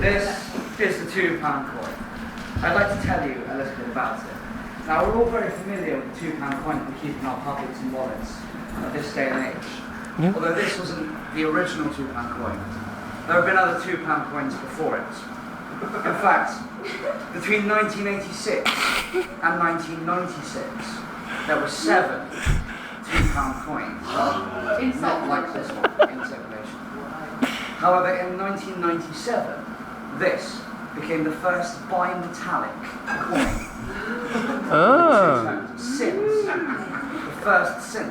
This is the £2 coin. I'd like to tell you a little bit about it. Now, we're all very familiar with the £2 coin that we keep in our pockets and wallets at this day and age. Yeah. Although this wasn't the original £2 coin. There have been other £2 coins before it. In fact, between 1986 and 1996, there were 7 £2 coins. Not like this one, in circulation. However, in 1997, this became the first bimetallic coin. Since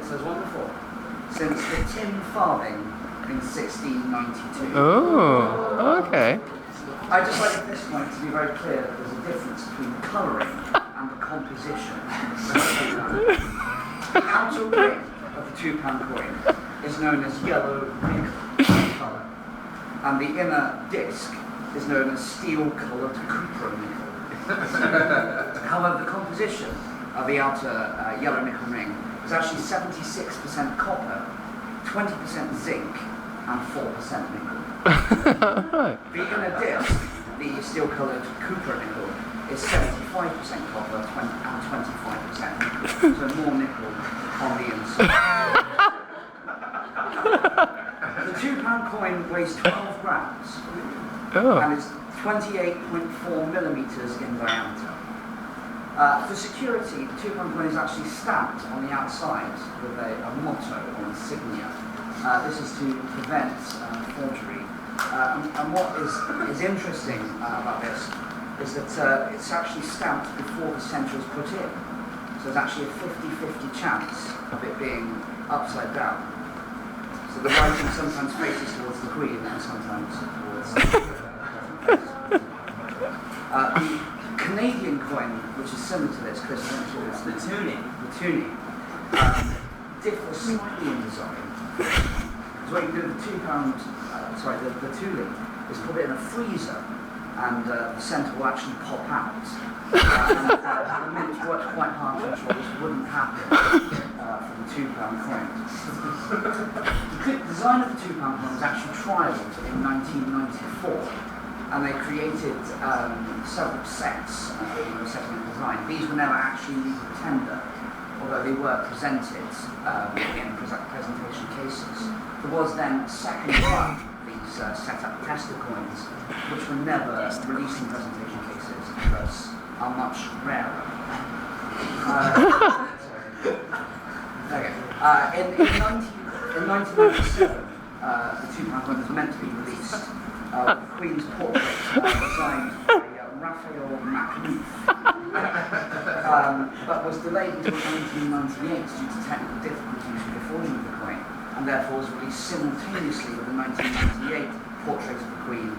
there's one before, since the tin farthing in 1692. Oh, okay. I'd just like at this point to be very clear that there's a difference between the colouring and the composition of the £2. The outer ring of the £2 coin is known as yellow nickel colour, and the inner disc is known as steel-coloured cupro nickel. However, the composition of the outer yellow nickel ring is actually 76% copper, 20% zinc, and 4% nickel. The inner disc, the steel-coloured cupro nickel, is 75% copper and 25% nickel, so more nickel on the inside. The £2 coin weighs 12 grams and is 28.4 millimetres in diameter. For security, the £2 coin is actually stamped on the outside with a motto or insignia. This is to prevent forgery. And what is interesting about this is that it's actually stamped before the centre is put in. So there's actually a 50-50 chance of it being upside down. So the writing sometimes faces towards the Queen and sometimes towards the Canadian coin, which is similar to this, Chris mentioned, it's the toonie, differs slightly in design. So what you do with the the toonie is put it in a freezer, and the centre will actually pop out. The Mint worked quite hard to ensure this wouldn't happen for the £2 coin. The design of the £2 coin was actually trialled in 1994, and they created several sets in the second design. These were never actually legal tender, although they were presented in presentation cases. There was then a second run of these set-up tester coins, which were never released in presentation cases because are much rarer. In 1997, the £2 coin was meant to be released. The Queen's portrait designed by Raphael Macluf, but was delayed until 1998 due to technical difficulties with the forging of the coin, and therefore was released simultaneously with the 1998 portrait of the Queen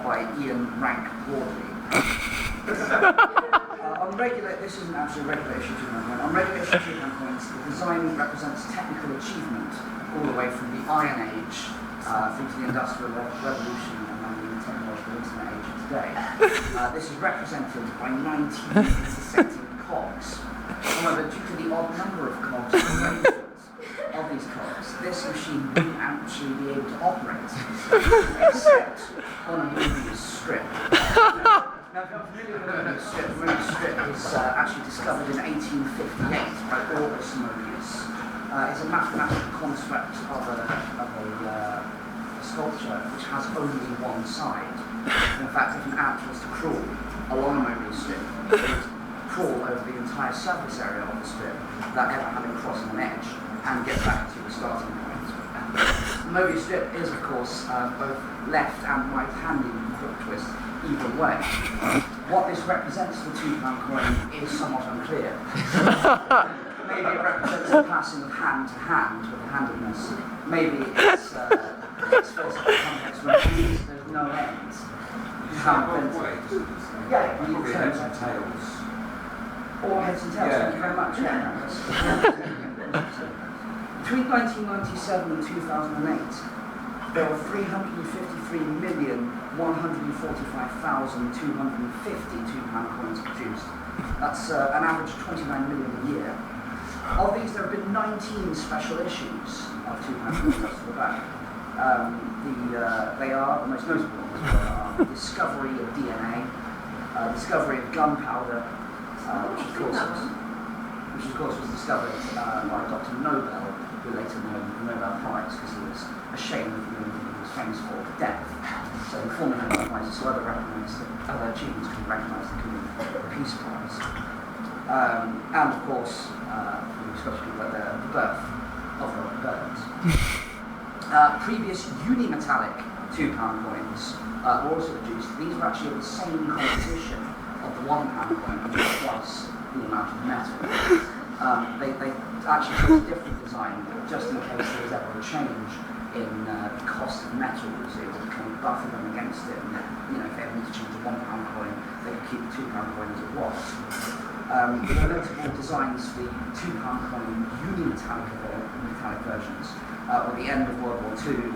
by Ian Rank Broadley. This isn't actually a regulation £2 coin. On regulation £2 coins, the design represents technical achievement all the way from the Iron Age through to the Industrial Revolution and then the technological internet age of today. This is represented by 19 intersecting cogs. However, due to the odd number of cogs and arrangements of these cogs, this machine wouldn't actually be able to operate except on a Mobius strip. Now, if you're familiar with the Mobius strip was actually discovered in 1858 by August Mobius. It's a mathematical construct of a sculpture which has only one side. In fact, if an ant was to crawl along a Mobius strip, it would crawl over the entire surface area of the strip without ever having crossed an edge and get back to the starting point. The Mobius strip is, of course, both left and right-handed in quick twist either way. What this represents for the £2 coin is somewhat unclear. Maybe it represents the passing of hand to hand with the handedness. Maybe it's fills up the context where there's no end. Yeah, you can heads and tails. Or heads and tails, thank you very much. Between 1997 and 2008, there were 353,145,250 £2 coins produced. That's an average of 29 million a year. Of these, there have been 19 special issues of £2 coins to the back. They are the most notable ones are the discovery of DNA, discovery of gunpowder, which of course was discovered by Dr. Nobel, who later won the Nobel Prize because he was ashamed of the he was famous for death. So the former Nobel Prize, so other achievements can be recognised, including the Peace Prize. And of course, the Scottish people, the birth of Robert Burns. Previous unimetallic £2 coins were also produced. These were actually of the same composition of the £1 coin, which was twice the amount of metal. They actually chose a different design, just in case there was ever a change in the cost of metals. It would kind of buffer them against it, and if they ever need to change a £1 coin, they could keep the £2 coin as it was. There are notable designs for the £2 coin unimetallic versions. At the end of World War II,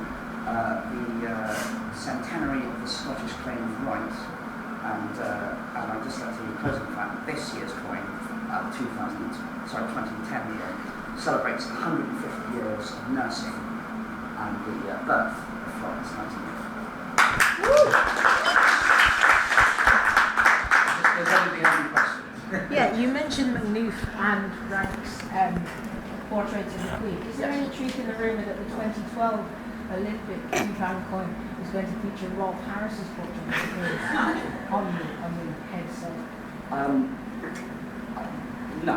the centenary of the Scottish claim of right, and I'd just like to close the fact that this year's coin, the 2010 year, celebrates 150 years of nursing and the birth of Florence Nightingale. Does anybody have any questions? Yeah, you mentioned Maynooth and Rank's portraits of the Queen. Is there any truth in the rumour that the 2012 Olympic £2 coin is going to feature Rolf Harris's portrait of the Queen on the head side? No.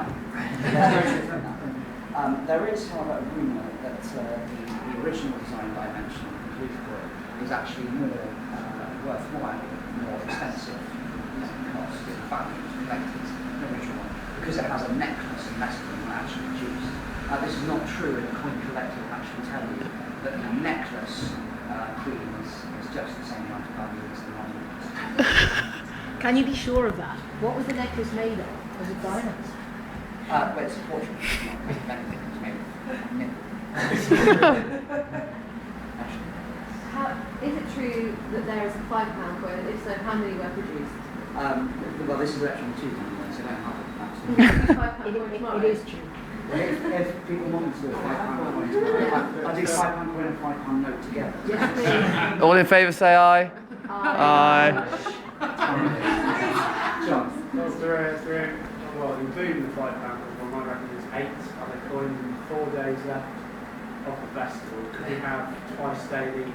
There is, however, a rumour that the original design that I mentioned, the Bluth coin, is actually more worthwhile, more expensive cost in value to collectors than the original one, because it has a necklace invested in what actually produced. This is not true, and a coin collector will actually tell you that the necklace queen is just the same amount of value as the monument. Can you be sure of that? What was the necklace made of? Was it diamonds? Well, it's a portrait, it's not made of anything, it's made of nibble. Is it true that there is a £5 coin, and if so, how many were produced? Well, this is actually £2 coins, so I don't have it. £5 coin tomorrow? It is true. If people want to do a £5 coin tomorrow, I'll do £5 coin and £5 note together. Yes, please. All in favour say aye. Aye. John? Well, including the £5 one, I reckon there's 8 other coins and 4 days left of the festival. Could we have twice daily?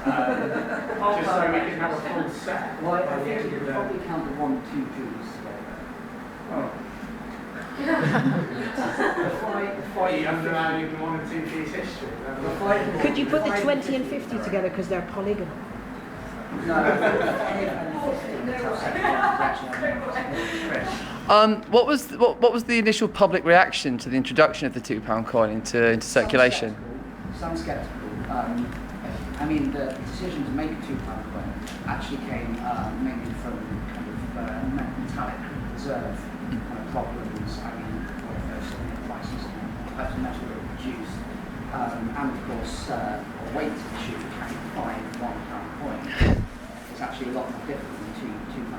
Just so we can have a full set. Well, I think you could probably count the 1, 2 Jews together. Oh. The You undermining the 1 and 2 G's history. Could you put the 20 and 50 together because they're polygonal? No, What was the initial public reaction to the introduction of the £2 coin into circulation? Some sceptical. I mean, the decision to make a £2 coin actually came mainly from kind of metallic reserve kind of problems. I mean, what if there's prices and types of metal that were produced, and of course, the weight issue carrying 5 £1 coins. It's actually a lot more different than £2.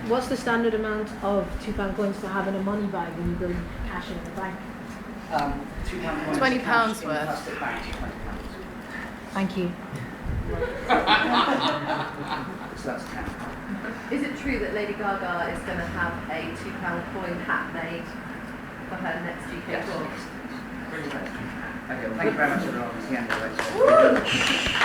What's the standard amount of £2 coins to have in a money bag when you go cash in the bank? £2 coins. £20 worth. Plastic bags, £20. Thank you. So that's 10. Is it true that Lady Gaga is going to have a £2 coin hat made for her next UK tour? Okay, well, thank you very much everyone. It's the end of the lecture.